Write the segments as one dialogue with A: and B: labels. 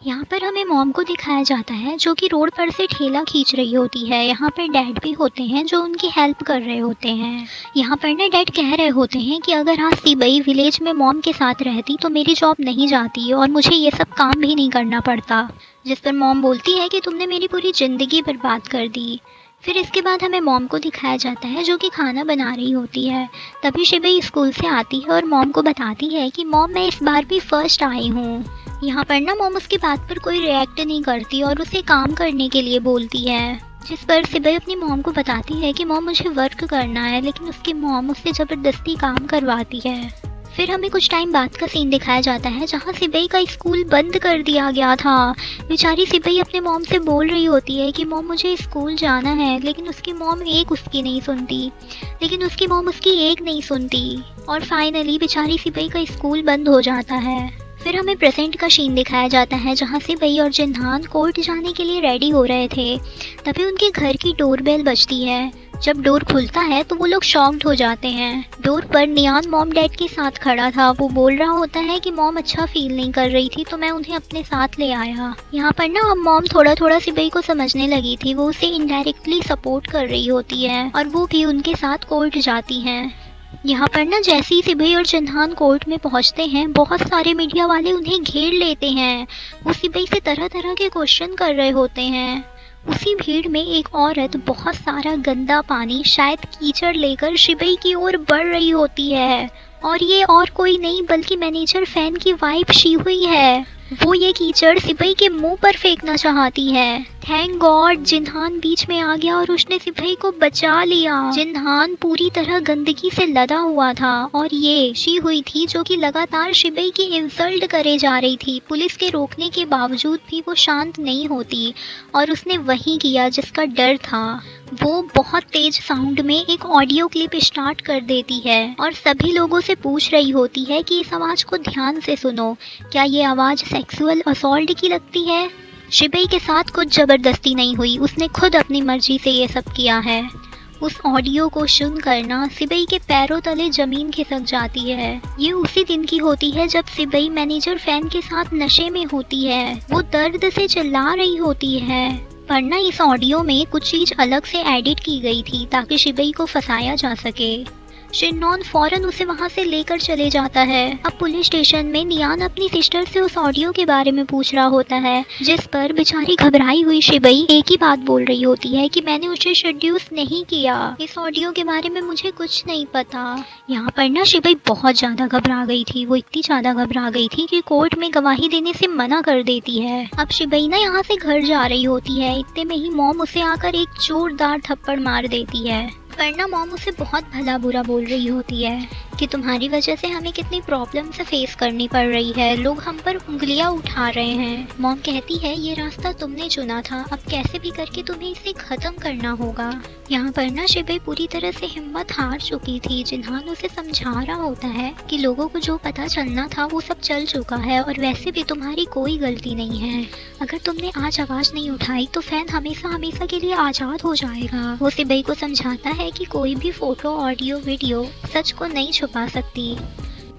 A: यहाँ पर हमें मॉम को दिखाया जाता है जो कि रोड पर से ठेला खींच रही होती है। यहाँ पर डैड भी होते हैं जो उनकी हेल्प कर रहे होते हैं। यहाँ पर ना डैड कह रहे होते हैं कि अगर आज सिबई विलेज में मॉम के साथ रहती तो मेरी जॉब नहीं जाती और मुझे ये सब काम भी नहीं करना पड़ता। जिस पर मॉम बोलती है कि तुमने मेरी पूरी ज़िंदगी बर्बाद कर दी। फिर इसके बाद हमें मॉम को दिखाया जाता है जो कि खाना बना रही होती है। तभी शिबई स्कूल से आती है और मॉम को बताती है कि मॉम मैं इस बार भी फर्स्ट आई हूँ। यहाँ पर ना मॉम उसकी बात पर कोई रिएक्ट नहीं करती और उसे काम करने के लिए बोलती है। जिस पर सिबई अपनी मॉम को बताती है कि मॉम मुझे वर्क करना है, लेकिन उसकी मॉम उससे ज़बरदस्ती काम करवाती है। फिर हमें कुछ टाइम बाद का सीन दिखाया जाता है जहाँ सिबई का स्कूल बंद कर दिया गया था। बेचारी सिबई अपने मॉम से बोल रही होती है कि मॉम मुझे स्कूल जाना है, लेकिन उसकी मॉम उसकी नहीं सुनती। लेकिन उसकी मॉम उसकी एक नहीं सुनती और फाइनली बेचारी सिबई का स्कूल बंद हो जाता है। फिर हमें प्रेजेंट का सीन दिखाया जाता है जहाँ सिबई और जिन्हान कोर्ट जाने के लिए रेडी हो रहे थे। तभी उनके घर की डोरबेल बजती है। जब डोर खुलता है तो वो लोग शॉक्ड हो जाते हैं। डोर पर नियान मॉम डैड के साथ खड़ा था। वो बोल रहा होता है कि मॉम अच्छा फील नहीं कर रही थी तो मैं उन्हें अपने साथ ले आया। यहाँ पर ना अब मॉम थोड़ा थोड़ा सिबई को समझने लगी थी। वो उसे इनडायरेक्टली सपोर्ट कर रही होती है और वो भी उनके साथ कोर्ट जाती हैं। यहाँ पर ना जैसे ही सिबई और जिन्हान कोर्ट में पहुँचते हैं, बहुत सारे मीडिया वाले उन्हें घेर लेते हैं। वो सिबई से तरह तरह के क्वेश्चन कर रहे होते हैं। उसी भीड़ में एक औरत बहुत सारा गंदा पानी, शायद कीचड़, लेकर सिबई की ओर बढ़ रही होती है। और ये और कोई नहीं बल्कि मैनेजर फैन की वाइफ शी हुई है। वो ये कीचड़ सिबई के मुंह पर फेंकना चाहती है। थैंक गॉड जिन्हान बीच में आ गया और उसने सिबई को बचा लिया। जिन्हान पूरी तरह गंदगी से लदा हुआ था और ये शी हुई थी जो कि लगातार सिबई की इंसल्ट करे जा रही थी। पुलिस के रोकने के बावजूद भी वो शांत नहीं होती और उसने वही किया जिसका डर था। वो बहुत तेज साउंड में एक ऑडियो क्लिप स्टार्ट कर देती है और सभी लोगों से पूछ रही होती है कि इस आवाज़ को ध्यान से सुनो, क्या ये आवाज़ सेक्सुअल असॉल्ट की लगती है? सिबई के साथ कुछ ज़बरदस्ती नहीं हुई, उसने खुद अपनी मर्जी से ये सब किया है। उस ऑडियो को सुनकर ना सिबई के पैरों तले ज़मीन खिसक जाती है। ये उसी दिन की होती है जब सिबई मैनेजर फैन के साथ नशे में होती है। वो दर्द से चिल्ला रही होती है। पर ना इस ऑडियो में कुछ चीज़ अलग से एडिट की गई थी ताकि सिबई को फंसाया जा सके। शिनॉन फौरन उसे वहां से लेकर चले जाता है। अब पुलिस स्टेशन में नियान अपनी सिस्टर से उस ऑडियो के बारे में पूछ रहा होता है, जिस पर बेचारी घबराई हुई सिबई एक ही बात बोल रही होती है कि मैंने उसे शेड्यूस नहीं किया, इस ऑडियो के बारे में मुझे कुछ नहीं पता। यहाँ पर ना सिबई बहुत ज़्यादा घबरा गई थी। वो इतनी ज़्यादा घबरा गई थी कि कोर्ट में गवाही देने से मना कर देती है। अब सिबई ना यहाँ से घर जा रही होती है। इतने में ही मॉम उसे आकर एक जोरदार थप्पड़ मार देती है। वरना मॉम उसे बहुत भला बुरा बोल रही होती है कि तुम्हारी वजह से हमें कितनी प्रॉब्लम से फेस करनी पड़ रही है, लोग हम पर उंगलियां उठा रहे हैं। मॉम कहती है ये रास्ता तुमने चुना था, अब कैसे भी करके तुम्हें इसे ख़त्म करना होगा। यहाँ पर ना सिबई पूरी तरह से हिम्मत हार चुकी थी। जिन्हान उसे समझा रहा होता है कि लोगों को जो पता चलना था वो सब चल चुका है और वैसे भी तुम्हारी कोई गलती नहीं है। अगर तुमने आज आवाज़ नहीं उठाई तो फैन हमेशा हमेशा के लिए आज़ाद हो जाएगा। वो सिबई को समझाता है कि कोई भी फोटो, ऑडियो, वीडियो सच को नहीं छुपा सकती।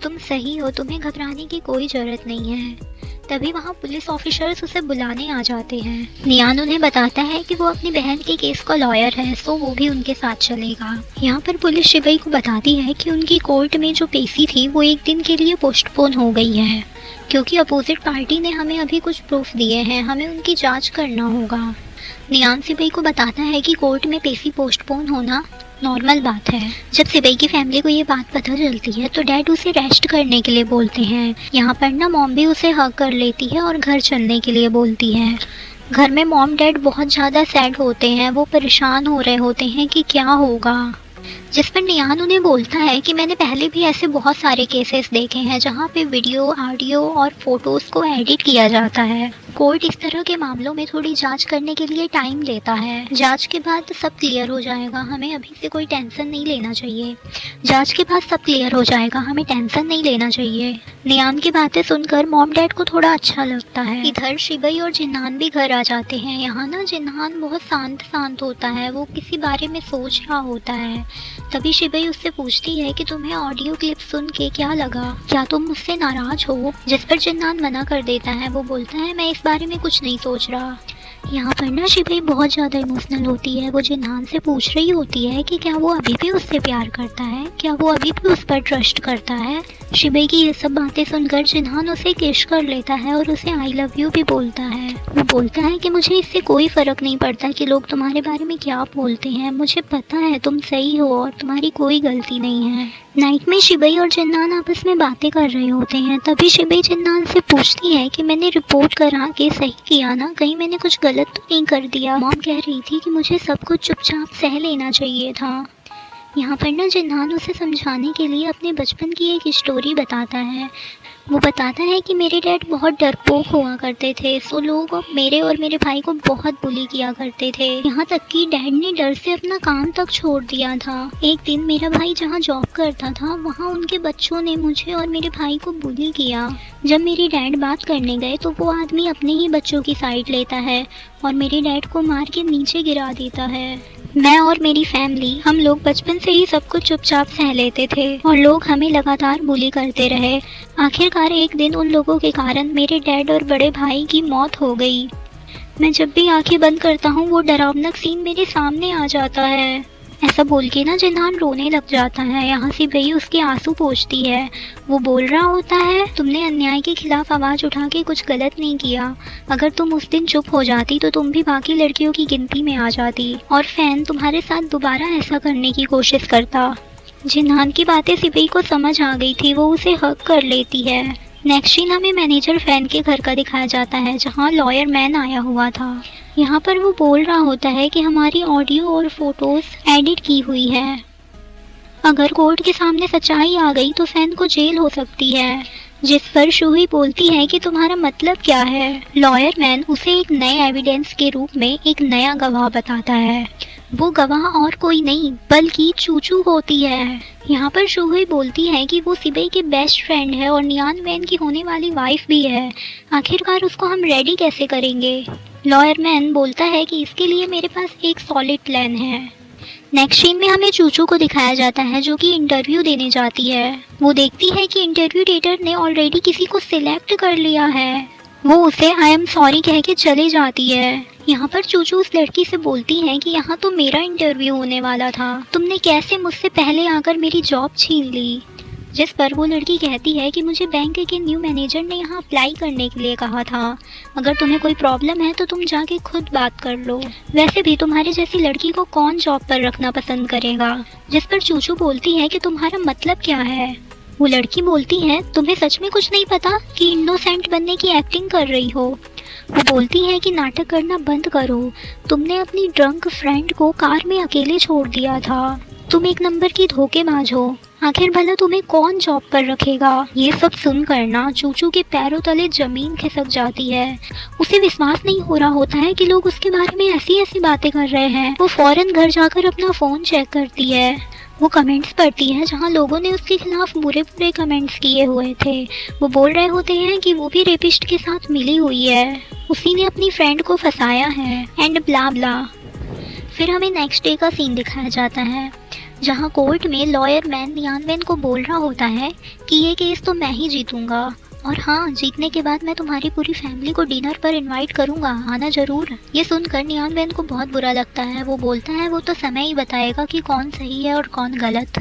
A: तुम सही हो, तुम्हें घबराने की कोई ज़रूरत नहीं है। तभी वहाँ पुलिस ऑफिसर्स उसे बुलाने आ जाते हैं। नियान उन्हें बताता है कि वो अपनी बहन के केस का लॉयर है, सो वो भी उनके साथ चलेगा। यहाँ पर पुलिस सिबई को बताती है कि उनकी कोर्ट में जो पेशी थी वो एक दिन के लिए पोस्टपोन हो गई है क्योंकि अपोजिट पार्टी ने हमें अभी कुछ प्रूफ दिए हैं, हमें उनकी जाँच करना होगा। नियान सिबई को बताता है कि कोर्ट में पेशी पोस्टपोन होना नॉर्मल बात है। जब सिबई की फैमिली को ये बात पता चलती है तो डैड उसे रेस्ट करने के लिए बोलते हैं। यहाँ पर ना मॉम भी उसे हग कर लेती है और घर चलने के लिए बोलती है। घर में मॉम डैड बहुत ज़्यादा सैड होते हैं। वो परेशान हो रहे होते हैं कि क्या होगा। जिस पर नियान उन्हें बोलता है कि मैंने पहले भी ऐसे बहुत सारे केसेस देखे हैं जहाँ पे वीडियो, ऑडियो और फोटोज़ को एडिट किया जाता है। कोर्ट इस तरह के मामलों में थोड़ी जांच करने के लिए टाइम लेता है। जांच के बाद सब क्लियर हो जाएगा, हमें अभी से कोई टेंशन नहीं लेना चाहिए। जांच के बाद सब क्लियर हो जाएगा, हमें टेंशन नहीं लेना चाहिए। नियान की बातें सुनकर मॉम डैड को थोड़ा अच्छा लगता है। इधर सिबई और जिन्हान भी घर आ जाते हैं। यहाँ ना जिन्हान बहुत शांत होता है, वो किसी बारे में सोच रहा होता है। तभी सिबई उससे पूछती है कि तुम्हें ऑडियो क्लिप सुन के क्या लगा, क्या तुम मुझसे नाराज हो? जिस पर जिन्हान मना कर देता है। वो बोलता है मैं इस बारे में कुछ नहीं सोच रहा। यहाँ पर ना शिबई बहुत ज़्यादा इमोशनल होती है। वो जिन्हान से पूछ रही होती है कि क्या वो अभी भी उससे प्यार करता है, क्या वो अभी भी उस पर ट्रस्ट करता है। शिबई की ये सब बातें सुनकर जिन्हान उसे किस कर लेता है और उसे आई लव यू भी बोलता है। वो बोलता है कि मुझे इससे कोई फ़र्क नहीं पड़ता कि लोग तुम्हारे बारे में क्या बोलते हैं, मुझे पता है तुम सही हो और तुम्हारी कोई गलती नहीं है। नाइट में शिबई और जिन्नान आपस में बातें कर रहे होते हैं। तभी शिबई जिन्नान से पूछती है कि मैंने रिपोर्ट करा के सही किया ना, कहीं मैंने कुछ गलत तो नहीं कर दिया। मॉम कह रही थी कि मुझे सब कुछ चुपचाप सह लेना चाहिए था। यहाँ पर ना जिन्नान उसे समझाने के लिए अपने बचपन की एक स्टोरी बताता है। वो बताता है कि मेरे डैड बहुत डरपोक हुआ करते थे, सो लोग मेरे और मेरे भाई को बहुत बुली किया करते थे। यहाँ तक कि डैड ने डर से अपना काम तक छोड़ दिया था। एक दिन मेरा भाई जहाँ जॉब करता था वहाँ उनके बच्चों ने मुझे और मेरे भाई को बुली किया। जब मेरे डैड बात करने गए तो वो आदमी अपने ही बच्चों की साइड लेता है और मेरे डैड को मार के नीचे गिरा देता है। मैं और मेरी फैमिली, हम लोग बचपन से ही सब कुछ चुपचाप सह लेते थे और लोग हमें लगातार बुली करते रहे। आखिरकार एक दिन उन लोगों के कारण मेरे डैड और बड़े भाई की मौत हो गई। मैं जब भी आंखें बंद करता हूँ वो डरावना सीन मेरे सामने आ जाता है। ऐसा बोल के ना जिन्नान रोने लग जाता है। यहाँ से वही उसके आंसू पोंछती है। वो बोल रहा होता है, तुमने अन्याय के खिलाफ आवाज़ उठा के कुछ गलत नहीं किया। अगर तुम उस दिन चुप हो जाती तो तुम भी बाकी लड़कियों की गिनती में आ जाती और फैन तुम्हारे साथ दोबारा ऐसा करने की कोशिश करता। जिन्नान की बातें सिबई को समझ आ गई थी। वो उसे हक कर लेती है। नेक्स्ट सीन हमें मैनेजर फैन के घर का दिखाया जाता है जहाँ लॉयर मैन आया हुआ था। यहाँ पर वो बोल रहा होता है कि हमारी ऑडियो और फोटोज एडिट की हुई है। अगर कोर्ट के सामने सच्चाई आ गई तो फैन को जेल हो सकती है। जिस पर शूही बोलती है कि तुम्हारा मतलब क्या है। लॉयर मैन उसे एक नए एविडेंस के रूप में एक नया गवाह बताता है। वो गवाह और कोई नहीं बल्कि चूचू होती है। यहाँ पर शूही बोलती है कि वो सिबई के बेस्ट फ्रेंड है और नियान वैन की होने वाली वाइफ भी है। आखिरकार उसको हम रेडी कैसे करेंगे। लॉयर मैन बोलता है कि इसके लिए मेरे पास एक सॉलिड प्लान है। नेक्स्ट सीन में हमें चूचू को दिखाया जाता है जो कि इंटरव्यू देने जाती है। वो देखती है कि इंटरव्यू डेटर ने ऑलरेडी किसी को सिलेक्ट कर लिया है। वो उसे आई एम सॉरी कह के चली जाती है। यहाँ पर चूचू उस लड़की से बोलती है कि यहाँ तो मेरा इंटरव्यू होने वाला था, तुमने कैसे मुझसे पहले आकर मेरी जॉब छीन ली। जिस पर वो लड़की कहती है कि मुझे बैंक के न्यू मैनेजर ने यहाँ अप्लाई करने के लिए कहा था। अगर तुम्हें कोई प्रॉब्लम है तो तुम जाके खुद बात कर लो। वैसे भी तुम्हारे जैसी लड़की को कौन जॉब पर रखना पसंद करेगा। जिस पर चूचू बोलती है कि तुम्हारा मतलब क्या है। वो लड़की बोलती है, तुम्हें सच में कुछ नहीं पता कि इनोसेंट बनने की एक्टिंग कर रही हो। वो बोलती है कि नाटक करना बंद करो। तुमने अपनी ड्रंक फ्रेंड को कार में अकेले छोड़ दिया था। तुम एक नंबर की धोखेबाज हो। आखिर भला तुम्हें कौन जॉब पर रखेगा। ये सब सुनकर ना चूचू के पैरों तले जमीन खिसक जाती है। उसे विश्वास नहीं हो रहा होता है कि लोग उसके बारे में ऐसी ऐसी बातें कर रहे हैं। वो फौरन घर जाकर अपना फ़ोन चेक करती है। वो कमेंट्स पढ़ती है जहाँ लोगों ने उसके खिलाफ बुरे बुरे कमेंट्स किए हुए थे। वो बोल रहे होते हैं कि वो भी रेपिस्ट के साथ मिली हुई है, उसी ने अपनी फ्रेंड को फंसाया है एंड ब्ला ब्ला। फिर हमें नेक्स्ट डे का सीन दिखाया जाता है जहाँ कोर्ट में लॉयर मैन नियान वैन को बोल रहा होता है कि ये केस तो मैं ही जीतूंगा और हाँ, जीतने के बाद मैं तुम्हारी पूरी फैमिली को डिनर पर इनवाइट करूंगा, आना ज़रूर। ये सुनकर नियान वैन को बहुत बुरा लगता है। वो बोलता है वो तो समय ही बताएगा कि कौन सही है और कौन गलत।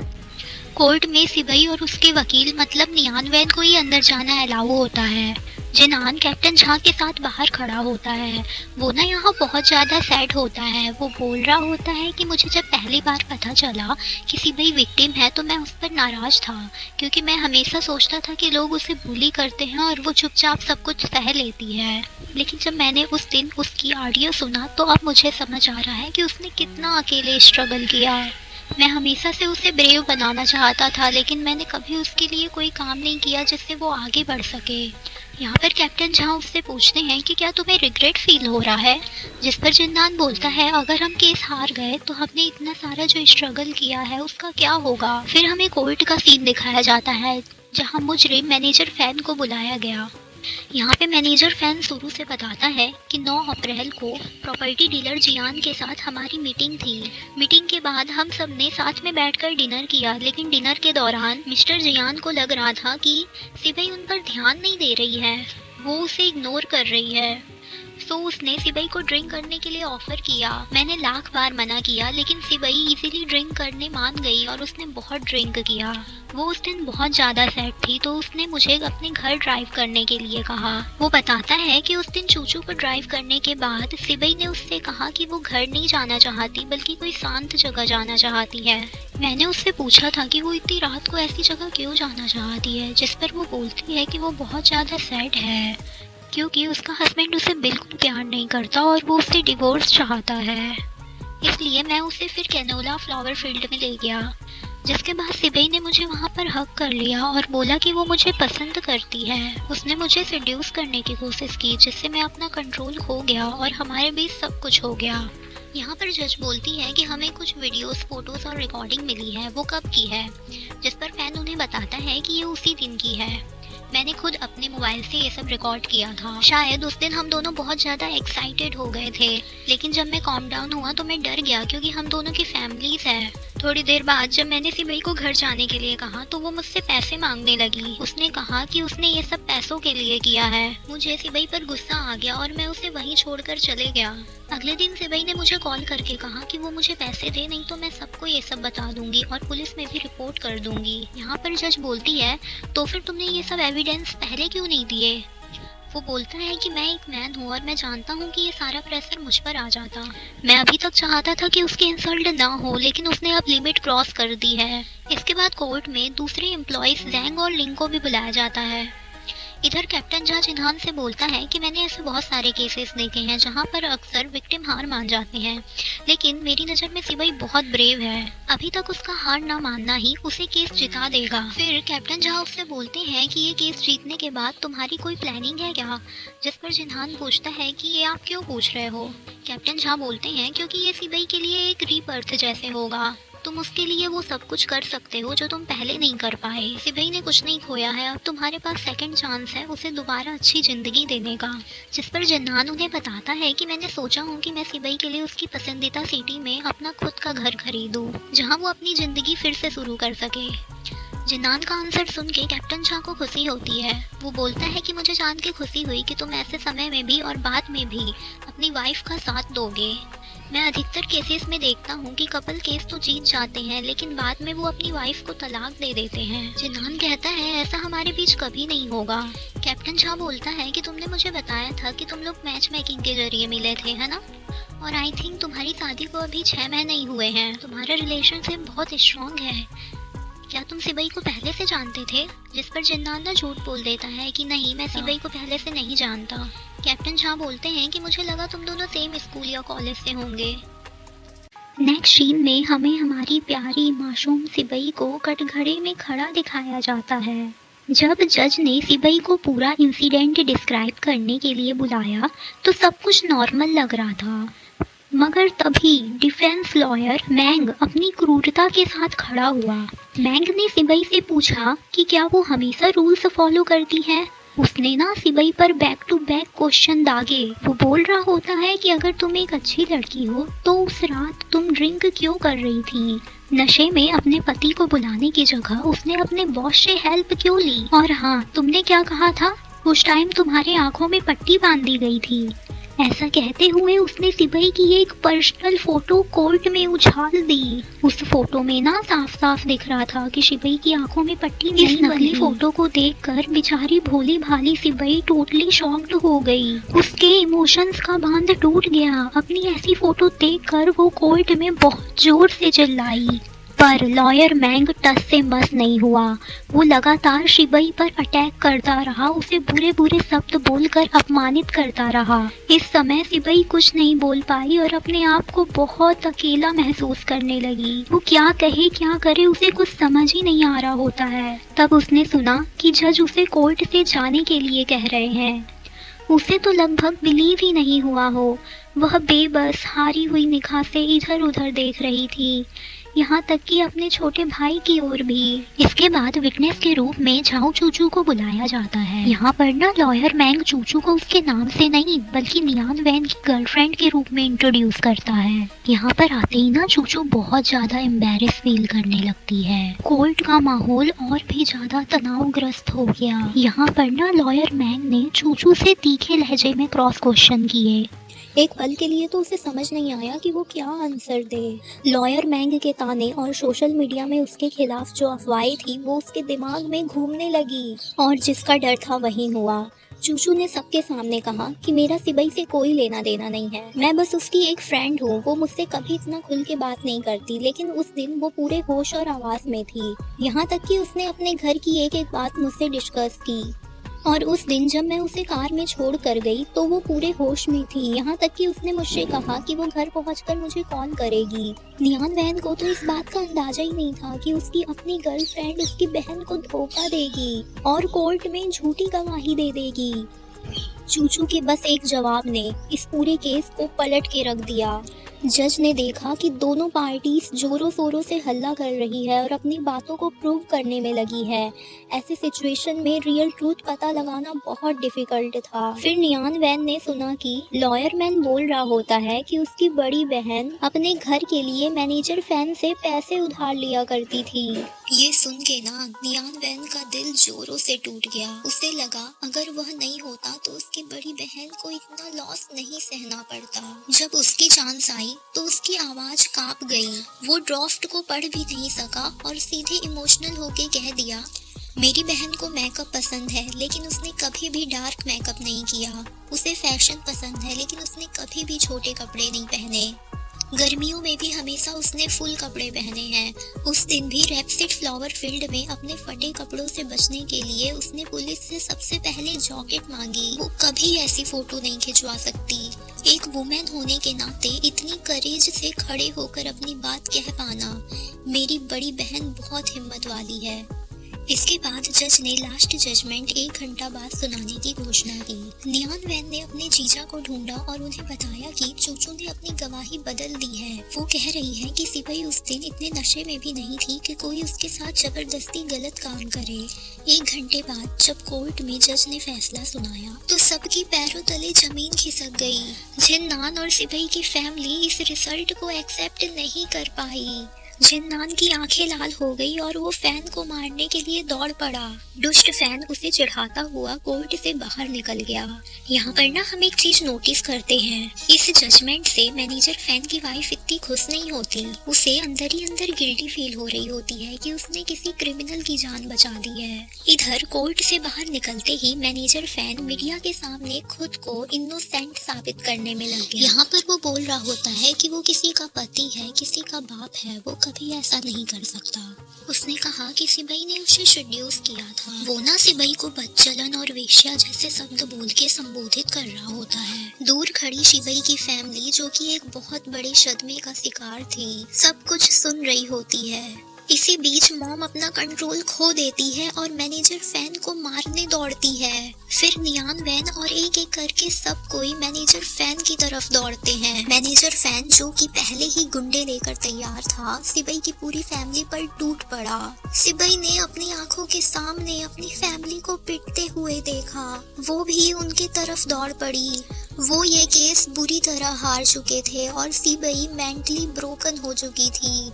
A: कोर्ट में सिबई और उसके वकील मतलब नियान वैन को ही अंदर जाना अलाउ होता है। जिनान कैप्टन झा के साथ बाहर खड़ा होता है। वो ना यहाँ बहुत ज़्यादा सैड होता है। वो बोल रहा होता है कि मुझे जब पहली बार पता चला कि सिबई विक्टिम है तो मैं उस पर नाराज़ था, क्योंकि मैं हमेशा सोचता था कि लोग उसे बुली करते हैं और वो चुपचाप सब कुछ सह लेती है। लेकिन जब मैंने उस दिन उसकी ऑडियो सुना तो अब मुझे समझ आ रहा है कि उसने कितना अकेले स्ट्रगल किया। मैं हमेशा से उसे ब्रेव बनाना चाहता था, लेकिन मैंने कभी उसके लिए कोई काम नहीं किया जिससे वो आगे बढ़ सके। यहाँ पर कैप्टन झा उससे पूछते हैं कि क्या तुम्हें रिग्रेट फील हो रहा है। जिस पर जिन्नान बोलता है अगर हम केस हार गए तो हमने इतना सारा जो स्ट्रगल किया है उसका क्या होगा। फिर हमें कोर्ट का सीन दिखाया जाता है जहाँ मुजरिम मैनेजर फैन को बुलाया गया। यहाँ पे मैनेजर फैन शुरू से बताता है कि 9 अप्रैल को प्रॉपर्टी डीलर जियान के साथ हमारी मीटिंग थी। मीटिंग के बाद हम सब ने साथ में बैठकर डिनर किया, लेकिन डिनर के दौरान मिस्टर जियान को लग रहा था कि सिबई उन पर ध्यान नहीं दे रही है, वो उसे इग्नोर कर रही है। सो उसने सिबई को ड्रिंक करने के लिए ऑफर किया। मैंने लाख बार मना किया लेकिन सिबई इजीली ड्रिंक करने मान गई और उसने बहुत ड्रिंक किया। वो उस दिन बहुत ज़्यादा सैड थी तो उसने मुझे अपने घर ड्राइव करने के लिए कहा। वो बताता है कि उस दिन चूचू को ड्राइव करने के बाद सिबई ने उससे कहा कि वो घर नहीं जाना चाहती बल्कि कोई शांत जगह जाना चाहती है। मैंने उससे पूछा था कि वो इतनी रात को ऐसी जगह क्यों जाना चाहती है, जिस पर वो बोलती है कि वो बहुत ज़्यादा सैड है क्योंकि उसका हस्बैंड उसे बिल्कुल प्यार नहीं करता और वो उससे डिवोर्स चाहता है। इसलिए मैं उसे फिर कैनोला फ्लावर फील्ड में ले गया, जिसके बाद सिबई ने मुझे वहाँ पर हक कर लिया और बोला कि वो मुझे पसंद करती है। उसने मुझे सेड्यूस करने की कोशिश की जिससे मैं अपना कंट्रोल खो गया और हमारे बीच सब कुछ हो गया। यहाँ पर जज बोलती है कि हमें कुछ वीडियोस, फोटोज और रिकॉर्डिंग मिली है, वो कब की है, जिस पर फैन उन्हें बताता है कि ये उसी दिन की है। मैंने खुद अपने मोबाइल से ये सब रिकॉर्ड किया था। शायद उस दिन हम दोनों बहुत ज़्यादा एक्साइटेड हो गए थे, लेकिन जब मैं कॉम डाउन हुआ तो मैं डर गया क्योंकि हम दोनों की फैमिलीज है। थोड़ी देर बाद जब मैंने सिबई को घर जाने के लिए कहा तो वो मुझसे पैसे मांगने लगी। उसने कहा कि उसने ये सब पैसों के लिए किया है। मुझे सिबई पर गुस्सा आ गया और मैं उसे वहीं छोड़कर चले गया। अगले दिन सिबई ने मुझे कॉल करके कहा कि वो मुझे पैसे दे, नहीं तो मैं सबको ये सब बता दूंगी और पुलिस में भी रिपोर्ट कर दूंगी। यहाँ पर जज बोलती है, तो फिर तुमने ये सब एविडेंस पहले क्यों नहीं दिए? वो बोलता है कि मैं एक मैन हूँ और मैं जानता हूँ कि ये सारा प्रेशर मुझ पर आ जाता। मैं अभी तक चाहता था कि उसकी इंसल्ट ना हो, लेकिन उसने अब लिमिट क्रॉस कर दी है। इसके बाद कोर्ट में दूसरे एम्प्लॉयज जैंग और लिंग को भी बुलाया जाता है। इधर कैप्टन जज इन्हान से बोलता है कि मैंने ऐसे बहुत सारे केसेस देखे हैं जहां पर अक्सर विक्टिम हार मान जाते हैं, लेकिन मेरी नज़र में सिबई बहुत ब्रेव है। अभी तक उसका हार ना मानना ही उसे केस जिता देगा। फिर कैप्टन झा उससे बोलते हैं कि ये केस जीतने के बाद तुम्हारी कोई प्लानिंग है क्या, जिस पर जिन्हान पूछता है कि ये आप क्यों पूछ रहे हो। कैप्टन झा बोलते हैं क्योंकि ये सिबई के लिए एक रीबर्थ जैसे होगा, तुम उसके लिए वो सब कुछ कर सकते हो जो तुम पहले नहीं कर पाए। सिबई ने कुछ नहीं खोया है, अब तुम्हारे पास सेकंड चांस है उसे दोबारा अच्छी जिंदगी देने का। जिस पर जिन्नान उन्हें बताता है कि मैंने सोचा हूँ कि मैं सिबई के लिए उसकी पसंदीदा सिटी में अपना खुद का घर खरीदूँ जहाँ वो अपनी जिंदगी फिर से शुरू कर सके। जिन्नान का आंसर सुन के कैप्टन झा को खुशी होती है। वो बोलता है कि मुझे जान के खुशी हुई कि तुम ऐसे समय में भी और बाद में भी अपनी वाइफ का साथ दोगे। मैं अधिकतर केसेस में देखता हूँ कि कपल केस तो जीत जाते हैं लेकिन बाद में वो अपनी वाइफ को तलाक दे देते हैं। जिन्नान कहता है ऐसा हमारे बीच कभी नहीं होगा। कैप्टन झा बोलता है कि तुमने मुझे बताया था कि तुम लोग मैच मेकिंग के जरिए मिले थे, है ना? और आई थिंक तुम्हारी शादी को अभी 6 महीने ही हुए हैं। तुम्हारा रिलेशनशिप बहुत स्ट्रॉन्ग है। क्या तुम सिबई को पहले से जानते थे? जिस पर जिन्नान ना झूठ बोल देता है कि नहीं, मैं सिबई को पहले से नहीं जानता। कैप्टन झा बोलते हैं कि मुझे लगा तुम दोनों सेम स्कूल या कॉलेज से होंगे। नेक्स्ट सीन में हमें हमारी प्यारी मासूम सिबई को कटघरे में खड़ा दिखाया जाता है। जब जज ने सिबई को पूरा इंसिडेंट डिस्क्राइब करने के लिए बुलाया तो सब कुछ नॉर्मल लग रहा था, मगर तभी डिफेंस लॉयर मैंग अपनी क्रूरता के साथ खड़ा हुआ। मैंग ने सिबई से पूछा कि क्या वो हमेशा रूल्स फॉलो करती है। उसने ना सिबई पर बैक टू बैक क्वेश्चन दागे। वो बोल रहा होता है कि अगर तुम एक अच्छी लड़की हो तो उस रात तुम ड्रिंक क्यों कर रही थी? नशे में अपने पति को बुलाने की जगह उसने अपने बॉस से हेल्प क्यों ली? और हाँ, तुमने क्या कहा था? उस टाइम तुम्हारे आंखों में पट्टी बांध दी गई थी। ऐसा कहते हुए उसने सिबई की एक पर्सनल फोटो कोर्ट में उछाल दी। उस फोटो में ना साफ साफ दिख रहा था कि सिबई की आंखों में पट्टी नहीं। इस नकली फोटो को देखकर बेचारी भोली भाली सिबई टोटली शॉक्ड हो गई। उसके इमोशंस का बांध टूट गया। अपनी ऐसी फोटो देखकर वो कोर्ट में बहुत जोर से चिल्लाई, पर लॉयर मैंग टस से मस नहीं हुआ। वो लगातार सिबई पर अटैक करता रहा, उसे बुरे बुरे शब्द बोलकर अपमानित करता रहा। इस समय सिबई कुछ नहीं बोल पाई और अपने आप को बहुत अकेला महसूस करने लगी। वो क्या कहे क्या करे उसे कुछ समझ ही नहीं आ रहा होता है। तब उसने सुना कि जज उसे कोर्ट से जाने के लिए कह रहे हैं। उसे तो लगभग बिलीव ही नहीं हुआ हो। वह बेबस हारी हुई निगाह से इधर उधर देख रही थी। यहाँ तक कि अपने छोटे भाई की ओर भी। इसके बाद विटनेस के रूप में झाओ चूचू को बुलाया जाता है। यहाँ पर ना लॉयर मैंग चूचू को उसके नाम से नहीं बल्कि नियान वैन की गर्लफ्रेंड के रूप में इंट्रोड्यूस करता है। यहाँ पर आते ही ना चूचू बहुत ज्यादा एम्बेरस फील करने लगती है। कोर्ट का माहौल और भी ज्यादा तनावग्रस्त हो गया। यहाँ पर ना लॉयर मैंग ने चूचू से तीखे लहजे में क्रॉस क्वेश्चन किए।
B: एक पल के लिए तो उसे समझ नहीं आया कि वो क्या आंसर दे। लॉयर मैंग के ताने और सोशल मीडिया में उसके खिलाफ जो अफवाहें थी वो उसके दिमाग में घूमने लगी और जिसका डर था वही हुआ। चूचू ने सबके सामने कहा कि मेरा सिबई से कोई लेना देना नहीं है, मैं बस उसकी एक फ्रेंड हूँ। वो मुझसे कभी इतना खुल के बात नहीं करती, लेकिन उस दिन वो पूरे होश और आवाज में थी। यहाँ तक कि उसने अपने घर की एक एक बात मुझसे डिस्कस की। और उस दिन जब मैं उसे कार में छोड़ कर गई तो वो पूरे होश में थी। यहाँ तक कि उसने मुझसे कहा कि वो घर पहुंचकर मुझे कॉल करेगी। नियान वैन को तो इस बात का अंदाजा ही नहीं था कि उसकी अपनी गर्लफ्रेंड उसकी बहन को धोखा देगी और कोर्ट में झूठी गवाही दे देगी। चूचू के बस एक जवाब ने इस पूरे केस को पलट के रख दिया। जज ने देखा कि दोनों पार्टीज जोरों शोरों से हल्ला कर रही है और अपनी बातों को प्रूव करने में लगी है। ऐसे सिचुएशन में रियल ट्रूथ पता लगाना बहुत डिफिकल्ट था। फिर नियान वैन ने सुना कि लॉयर मैन बोल रहा होता है कि उसकी बड़ी बहन अपने घर के लिए मैनेजर फैन से पैसे उधार लिया करती थी। ये सुन के ना नियान वैन का दिल जोरों से टूट गया। उसे लगा अगर वह नहीं होता तो उसकी बड़ी बहन को इतना लॉस नहीं सहना पड़ता। जब उसकी चांस आई तो उसकी आवाज कांप गई। वो ड्राफ्ट को पढ़ भी नहीं सका और सीधे इमोशनल होके कह दिया, मेरी बहन को मेकअप पसंद है लेकिन उसने कभी भी डार्क मेकअप नहीं किया। उसे फैशन पसंद है लेकिन उसने कभी भी छोटे कपड़े नहीं पहने। गर्मियों में भी हमेशा उसने फुल कपड़े पहने हैं। उस दिन भी रेपसीड फ्लावर फील्ड में अपने फटे कपड़ों से बचने के लिए उसने पुलिस से सबसे पहले जैकेट मांगी। वो कभी ऐसी फोटो नहीं खिंचवा सकती। एक वुमेन होने के नाते इतनी करेज से खड़े होकर अपनी बात कह पाना, मेरी बड़ी बहन बहुत हिम्मत वाली है। इसके बाद जज ने लास्ट जजमेंट 1 घंटा बाद सुनाने की घोषणा की। नियान वैन ने अपने जीजा को ढूंढा और उन्हें बताया कि चूचू ने अपनी गवाही बदल दी है। वो कह रही है कि सिपाही उस दिन इतने नशे में भी नहीं थी कि कोई उसके साथ जबरदस्ती गलत काम करे। 1 घंटे बाद जब कोर्ट में जज ने फैसला सुनाया तो सबकी पैरों तले जमीन खिसक गई। जिन्नान और सिपाही की फैमिली इस रिजल्ट को एक्सेप्ट नहीं कर पाई। जिन्नान की आंखें लाल हो गई और वो फैन को मारने के लिए दौड़ पड़ा। दुष्ट फैन उसे चिढ़ाता हुआ कोर्ट से बाहर निकल गया। यहाँ पर ना हम एक चीज नोटिस करते हैं, इस जजमेंट से मैनेजर फैन की वाइफ इतनी खुश नहीं होती। उसे अंदर ही अंदर गिल्टी फील हो रही होती है कि उसने किसी क्रिमिनल की जान बचा दी है। इधर कोर्ट से बाहर निकलते ही मैनेजर फैन मीडिया के सामने खुद को इनोसेंट साबित करने में लग गया। यहाँ पर वो बोल रहा होता है कि वो किसी का पति है, किसी का बाप है, वो कभी ऐसा नहीं कर सकता। उसने कहा कि सिबई ने उसे शेड्यूस किया था। वो ना सिबई को बदचलन और वेश्या जैसे शब्द बोल के संबोधित कर रहा होता है। दूर खड़ी सिबई की फैमिली, जो कि एक बहुत बड़े सदमे का शिकार थी, सब कुछ सुन रही होती है। इसी बीच मॉम अपना कंट्रोल खो देती है और मैनेजर फैन को मारने दौड़ती है। फिर नियान वैन और एक एक करके सब कोई मैनेजर फैन की तरफ दौड़ते हैं। मैनेजर फैन, जो कि पहले ही गुंडे लेकर तैयार था, सिबई की पूरी फैमिली पर टूट पड़ा। सिबई ने अपनी आंखों के सामने अपनी फैमिली को पिटते हुए देखा। वो भी उनकी तरफ दौड़ पड़ी। वो ये केस बुरी तरह हार चुके थे और सिबई मेंटली ब्रोकन हो चुकी थी।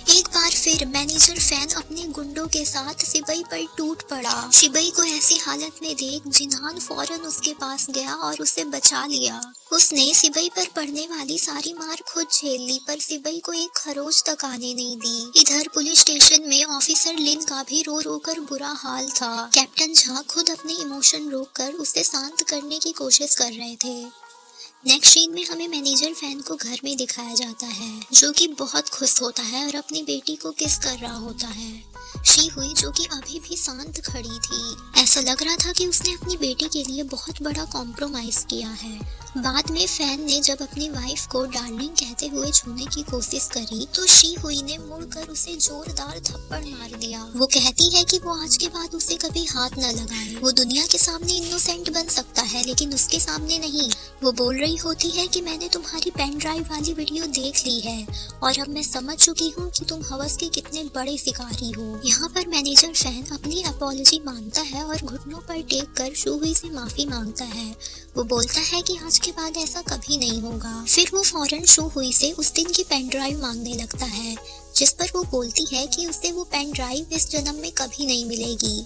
B: एक बार फिर मैनेजर फैन अपने गुंडों के साथ सिबई पर टूट पड़ा। सिबई को ऐसी हालत में देख जिन्नान फौरन उसके पास गया और उसे बचा लिया। उसने सिबई पर पड़ने वाली सारी मार खुद झेल ली, पर सिबई को एक खरोच तक आने नहीं दी। इधर पुलिस स्टेशन में ऑफिसर लिन का भी रो रो कर बुरा हाल था। कैप्टन झा खुद अपने इमोशन रोककर उसे शांत करने की कोशिश कर रहे थे। नेक्स्ट सीन में हमें मैनेजर फैन को घर में दिखाया जाता है, जो कि बहुत खुश होता है और अपनी बेटी को किस कर रहा होता है। शी हुई, जो कि अभी भी शांत खड़ी थी। ऐसा लग रहा था कि उसने अपनी बेटी के लिए बहुत बड़ा कॉम्प्रोमाइज किया है। बाद में फैन ने जब अपनी वाइफ को डार्लिंग कहते हुए छूने की कोशिश करी तो शी हुई ने मुड़कर उसे जोरदार थप्पड़ मार दिया। वो कहती है कि वो आज के बाद उसे कभी हाथ न लगाए। वो दुनिया के सामने इनोसेंट बन सकता है लेकिन उसके सामने नहीं। वो बोल रही सच्चाई होती है कि मैंने तुम्हारी पेन ड्राइव वाली वीडियो देख ली है और अब मैं समझ चुकी हूँ कि तुम हवस के कितने बड़े शिकारी हो। यहाँ पर मैनेजर फैन अपनी अपॉलजी मांगता है और घुटनों पर टेक कर शूहुई से माफी मांगता है। वो बोलता है कि आज के बाद ऐसा कभी नहीं होगा। फिर वो फौरन शूहुई से उस दिन की पेन ड्राइव मांगने लगता है, जिस पर वो बोलती है कि उसे वो पेन ड्राइव इस जन्म में कभी नहीं मिलेगी।